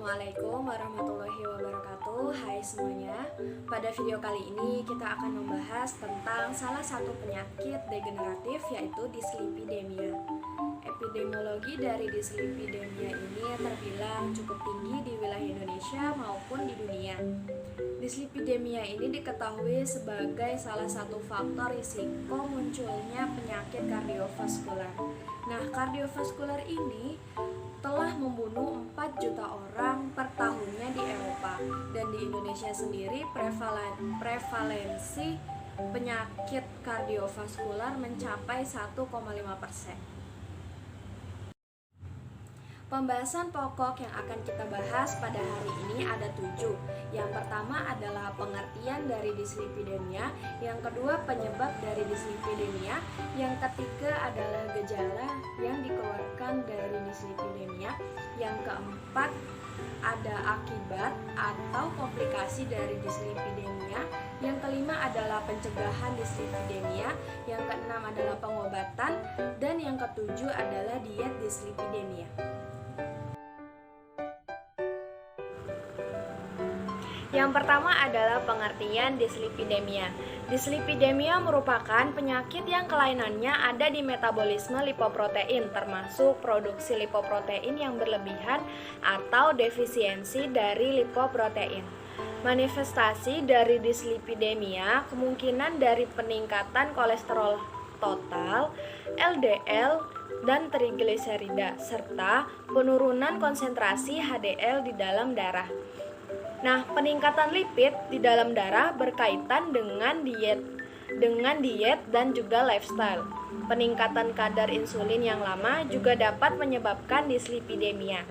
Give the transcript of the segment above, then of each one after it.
Assalamualaikum warahmatullahi wabarakatuh. Hai semuanya. Pada video kali ini kita akan membahas tentang salah satu penyakit degeneratif, yaitu dislipidemia. Epidemiologi dari dislipidemia ini terbilang cukup tinggi di wilayah Indonesia maupun di dunia. Dislipidemia ini diketahui sebagai salah satu faktor risiko munculnya penyakit kardiovaskular. Nah, kardiovaskular ini telah membunuh 4 juta orang per tahunnya di Eropa, dan di Indonesia sendiri prevalensi penyakit kardiovaskular mencapai 1,5%. Pembahasan pokok yang akan kita bahas pada hari ini ada 7. Yang pertama adalah pengertian dari dislipidemia, yang kedua penyebab dari dislipidemia, yang ketiga adalah gejala yang dikeluarkan dari dislipidemia, yang keempat ada akibat atau komplikasi dari dislipidemia, yang kelima adalah pencegahan dislipidemia, yang keenam adalah pengobatan, dan yang ketujuh adalah diet dislipidemia. Yang pertama adalah pengertian dislipidemia. Dislipidemia merupakan penyakit yang kelainannya ada di metabolisme lipoprotein, termasuk produksi lipoprotein yang berlebihan atau defisiensi dari lipoprotein. Manifestasi dari dislipidemia kemungkinan dari peningkatan kolesterol total, LDL, dan trigliserida, serta penurunan konsentrasi HDL di dalam darah. Nah, peningkatan lipid di dalam darah berkaitan dengan diet dan juga lifestyle. Peningkatan kadar insulin yang lama juga dapat menyebabkan dislipidemia.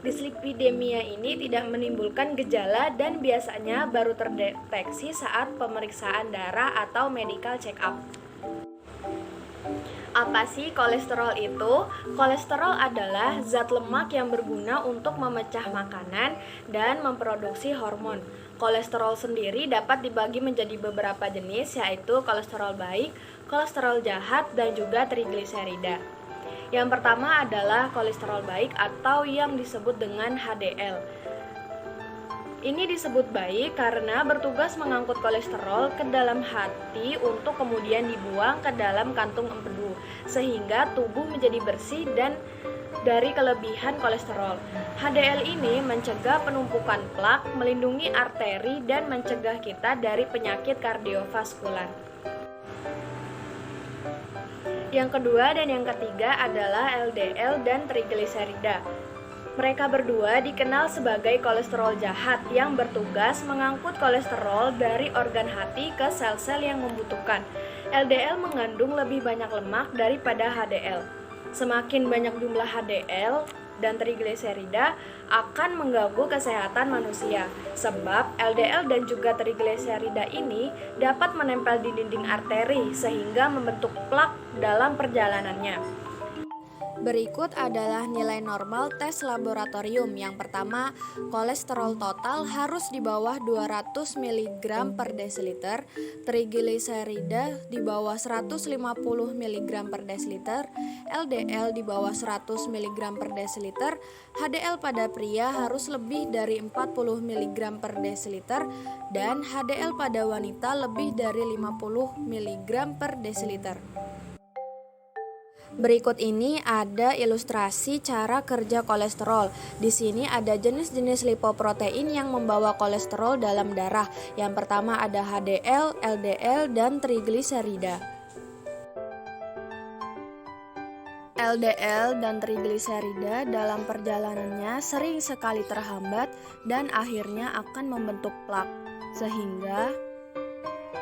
Dislipidemia ini tidak menimbulkan gejala dan biasanya baru terdeteksi saat pemeriksaan darah atau medical check-up. Apa sih kolesterol itu? Kolesterol adalah zat lemak yang berguna untuk memecah makanan dan memproduksi hormon. Kolesterol sendiri dapat dibagi menjadi beberapa jenis, yaitu kolesterol baik, kolesterol jahat, dan juga trigliserida. Yang pertama adalah kolesterol baik atau yang disebut dengan HDL. Ini disebut baik karena bertugas mengangkut kolesterol ke dalam hati untuk kemudian dibuang ke dalam kantung empedu, sehingga tubuh menjadi bersih dan dari kelebihan kolesterol. HDL ini mencegah penumpukan plak, melindungi arteri, dan mencegah kita dari penyakit kardiovaskular. Yang kedua dan yang ketiga adalah LDL dan trigliserida. Mereka berdua dikenal sebagai kolesterol jahat yang bertugas mengangkut kolesterol dari organ hati ke sel-sel yang membutuhkan. LDL mengandung lebih banyak lemak daripada HDL. Semakin banyak jumlah HDL dan trigliserida akan mengganggu kesehatan manusia, sebab LDL dan juga trigliserida ini dapat menempel di dinding arteri sehingga membentuk plak dalam perjalanannya. Berikut adalah nilai normal tes laboratorium. Yang pertama, kolesterol total harus di bawah 200 mg per desiliter, trigliserida di bawah 150 mg per desiliter, LDL di bawah 100 mg per desiliter, HDL pada pria harus lebih dari 40 mg per desiliter, dan HDL pada wanita lebih dari 50 mg per desiliter. Berikut ini ada ilustrasi cara kerja kolesterol. Di sini ada jenis-jenis lipoprotein yang membawa kolesterol dalam darah. Yang pertama ada HDL, LDL, dan trigliserida. LDL dan trigliserida dalam perjalanannya sering sekali terhambat dan akhirnya akan membentuk plak, sehingga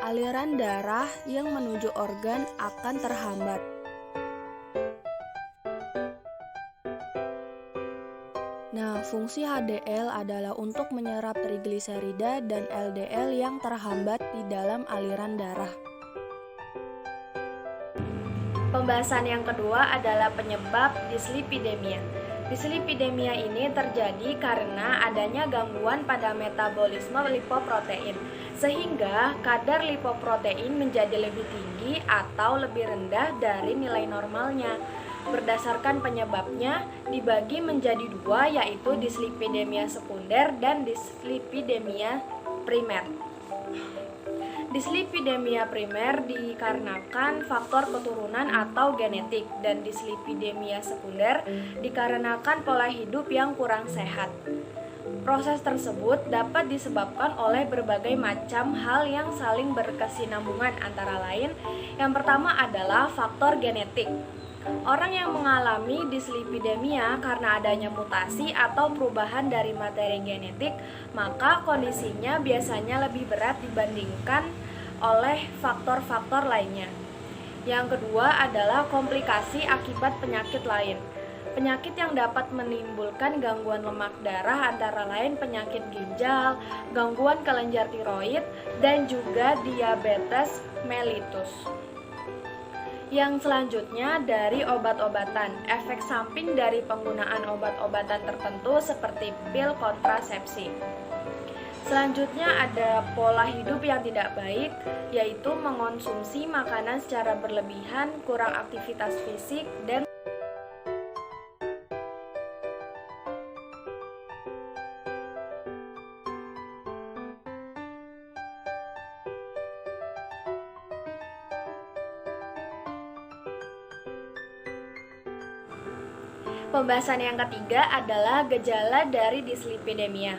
aliran darah yang menuju organ akan terhambat. Nah, fungsi HDL adalah untuk menyerap trigliserida dan LDL yang terhambat di dalam aliran darah. Pembahasan yang kedua adalah penyebab dislipidemia. Dislipidemia ini terjadi karena adanya gangguan pada metabolisme lipoprotein, sehingga kadar lipoprotein menjadi lebih tinggi atau lebih rendah dari nilai normalnya. Berdasarkan penyebabnya dibagi menjadi dua, yaitu dislipidemia sekunder dan dislipidemia primer. Dislipidemia primer dikarenakan faktor keturunan atau genetik, dan dislipidemia sekunder dikarenakan pola hidup yang kurang sehat. Proses tersebut dapat disebabkan oleh berbagai macam hal yang saling berkesinambungan, antara lain yang pertama adalah faktor genetik. Orang yang mengalami dislipidemia karena adanya mutasi atau perubahan dari materi genetik, maka kondisinya biasanya lebih berat dibandingkan oleh faktor-faktor lainnya. Yang kedua adalah komplikasi akibat penyakit lain. Penyakit yang dapat menimbulkan gangguan lemak darah antara lain penyakit ginjal, gangguan kelenjar tiroid, dan juga diabetes mellitus. Yang selanjutnya dari obat-obatan. Efek samping dari penggunaan obat-obatan tertentu seperti pil kontrasepsi. Selanjutnya ada pola hidup yang tidak baik, yaitu mengonsumsi makanan secara berlebihan, kurang aktivitas fisik, dan pembahasan yang ketiga adalah gejala dari dislipidemia.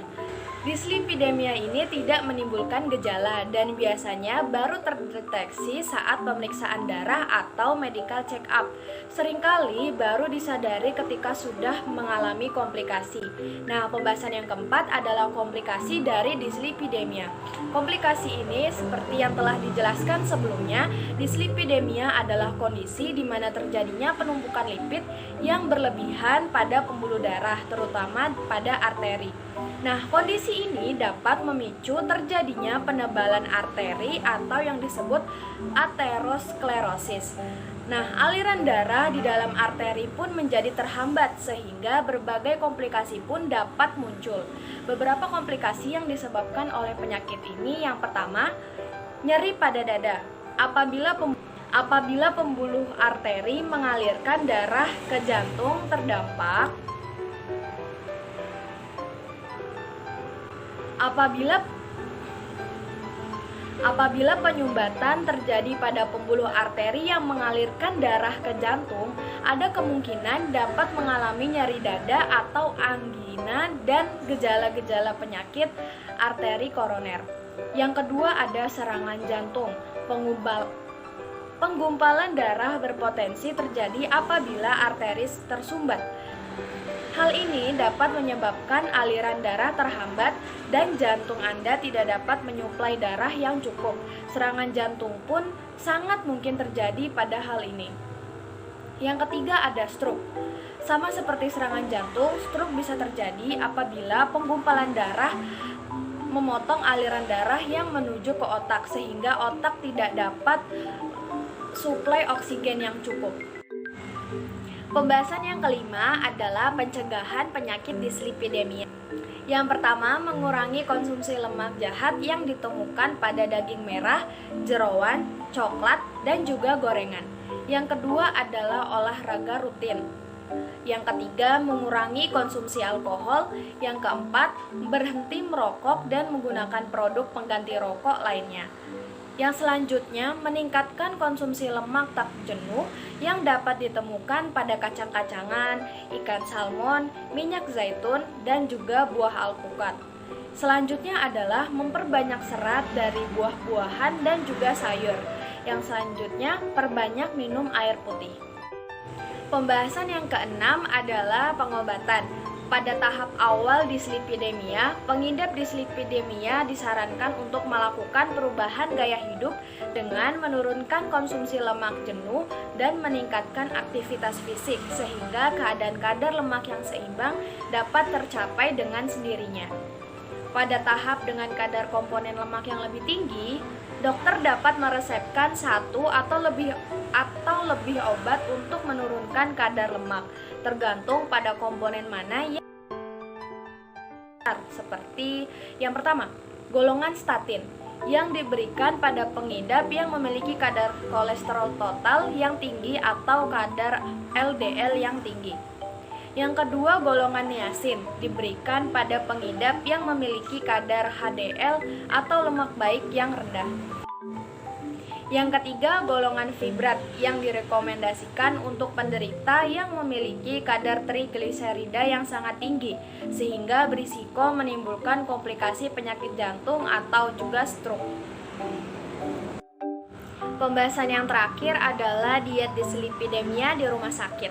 Dislipidemia ini tidak menimbulkan gejala dan biasanya baru terdeteksi saat pemeriksaan darah atau medical check up. Seringkali baru disadari ketika sudah mengalami komplikasi. Nah, pembahasan yang keempat adalah komplikasi dari dislipidemia. Komplikasi ini seperti yang telah dijelaskan sebelumnya, dislipidemia adalah kondisi di mana terjadinya penumpukan lipid yang berlebihan pada pembuluh darah, terutama pada arteri. Nah, kondisi ini dapat memicu terjadinya penebalan arteri atau yang disebut aterosklerosis. Nah, aliran darah di dalam arteri pun menjadi terhambat sehingga berbagai komplikasi pun dapat muncul. Beberapa komplikasi yang disebabkan oleh penyakit ini, yang pertama, nyeri pada dada. Apabila pembuluh arteri mengalirkan darah ke jantung terdampak, Apabila penyumbatan terjadi pada pembuluh arteri yang mengalirkan darah ke jantung, ada kemungkinan dapat mengalami nyeri dada atau anggina dan gejala-gejala penyakit arteri koroner. Yang kedua ada serangan jantung. Penggumpalan darah berpotensi terjadi apabila arteri tersumbat. Hal ini dapat menyebabkan aliran darah terhambat dan jantung Anda tidak dapat menyuplai darah yang cukup. Serangan jantung pun sangat mungkin terjadi pada hal ini. Yang ketiga ada stroke. Sama seperti serangan jantung, stroke bisa terjadi apabila penggumpalan darah memotong aliran darah yang menuju ke otak sehingga otak tidak dapat suplai oksigen yang cukup. Pembahasan yang kelima adalah pencegahan penyakit dislipidemia. Yang pertama, mengurangi konsumsi lemak jahat yang ditemukan pada daging merah, jeroan, coklat, dan juga gorengan. Yang kedua adalah olahraga rutin. Yang ketiga, mengurangi konsumsi alkohol. Yang keempat, berhenti merokok dan menggunakan produk pengganti rokok lainnya. Yang selanjutnya, meningkatkan konsumsi lemak tak jenuh yang dapat ditemukan pada kacang-kacangan, ikan salmon, minyak zaitun, dan juga buah alpukat. Selanjutnya adalah memperbanyak serat dari buah-buahan dan juga sayur. Yang selanjutnya, perbanyak minum air putih. Pembahasan yang keenam adalah pengobatan. Pada tahap awal dislipidemia, pengidap dislipidemia disarankan untuk melakukan perubahan gaya hidup dengan menurunkan konsumsi lemak jenuh dan meningkatkan aktivitas fisik sehingga keadaan kadar lemak yang seimbang dapat tercapai dengan sendirinya. Pada tahap dengan kadar komponen lemak yang lebih tinggi, dokter dapat meresepkan satu atau lebih obat untuk menurunkan kadar lemak, tergantung pada komponen mana yang seperti yang pertama, Golongan statin yang diberikan pada pengidap yang memiliki kadar kolesterol total yang tinggi atau kadar LDL yang tinggi. Yang kedua, golongan niacin diberikan pada pengidap yang memiliki kadar HDL atau lemak baik yang rendah. Yang ketiga, golongan fibrat yang direkomendasikan untuk penderita yang memiliki kadar trigliserida yang sangat tinggi sehingga berisiko menimbulkan komplikasi penyakit jantung atau juga stroke. Pembahasan yang terakhir adalah diet dislipidemia di rumah sakit.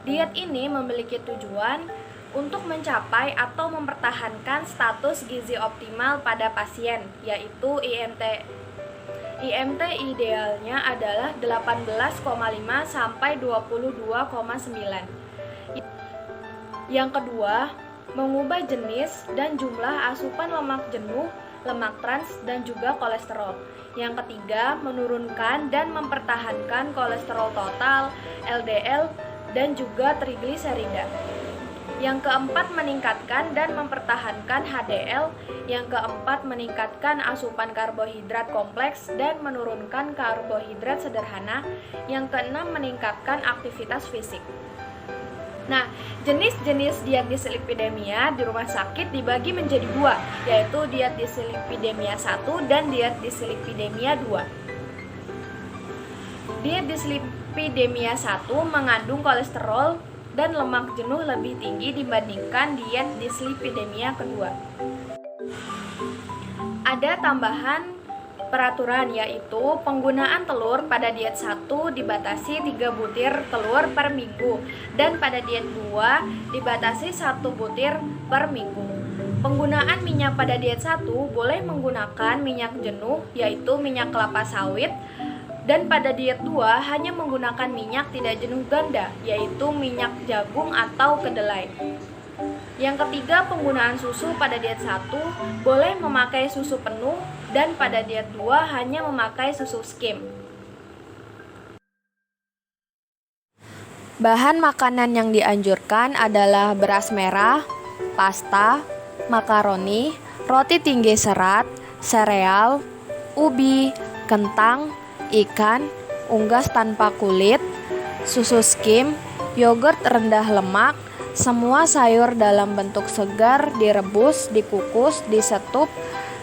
Diet ini memiliki tujuan untuk mencapai atau mempertahankan status gizi optimal pada pasien, yaitu IMT. IMT idealnya adalah 18,5 sampai 22,9. Yang kedua, mengubah jenis dan jumlah asupan lemak jenuh, lemak trans, dan juga kolesterol. Yang ketiga, menurunkan dan mempertahankan kolesterol total, LDL, dan juga trigliserida. Yang keempat, meningkatkan dan mempertahankan HDL. Yang keempat, meningkatkan asupan karbohidrat kompleks dan menurunkan karbohidrat sederhana. Yang keenam, meningkatkan aktivitas fisik. Nah, jenis-jenis diet dislipidemia di rumah sakit dibagi menjadi dua, yaitu diet dislipidemia 1 dan diet dislipidemia 2. Diet dislipidemia 1 mengandung kolesterol dan lemak jenuh lebih tinggi dibandingkan diet dislipidemia kedua. Ada tambahan peraturan, yaitu penggunaan telur pada diet 1 dibatasi 3 butir telur per minggu dan pada diet 2 dibatasi 1 butir per minggu. Penggunaan minyak pada diet 1 boleh menggunakan minyak jenuh, yaitu minyak kelapa sawit, dan pada diet 2 hanya menggunakan minyak tidak jenuh ganda, yaitu minyak jagung atau kedelai. Yang ketiga, penggunaan susu pada diet 1 boleh memakai susu penuh dan pada diet 2 hanya memakai susu skim. Bahan makanan yang dianjurkan adalah beras merah, pasta, makaroni, roti tinggi serat, sereal, ubi, kentang, ikan, unggas tanpa kulit, susu skim, yogurt rendah lemak, semua sayur dalam bentuk segar direbus, dikukus, disetup,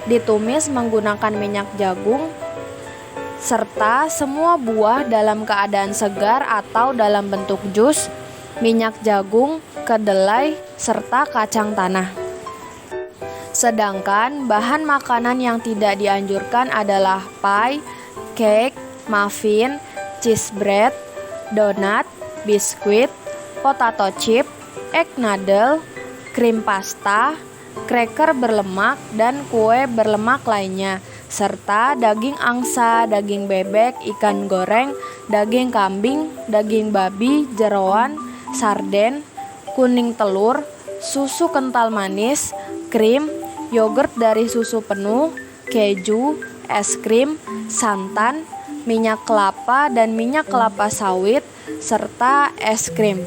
ditumis menggunakan minyak jagung, serta semua buah dalam keadaan segar atau dalam bentuk jus, minyak jagung, kedelai, serta kacang tanah. Sedangkan bahan makanan yang tidak dianjurkan adalah pie, cake, muffin, cheese bread, donat, biskuit, potato chip, egg noodle, krim pasta, cracker berlemak, dan kue berlemak lainnya, serta daging angsa, daging bebek, ikan goreng, daging kambing, daging babi, jeroan, sarden, kuning telur, susu kental manis, krim, yogurt dari susu penuh, keju, es krim, santan, minyak kelapa dan minyak kelapa sawit, serta es krim.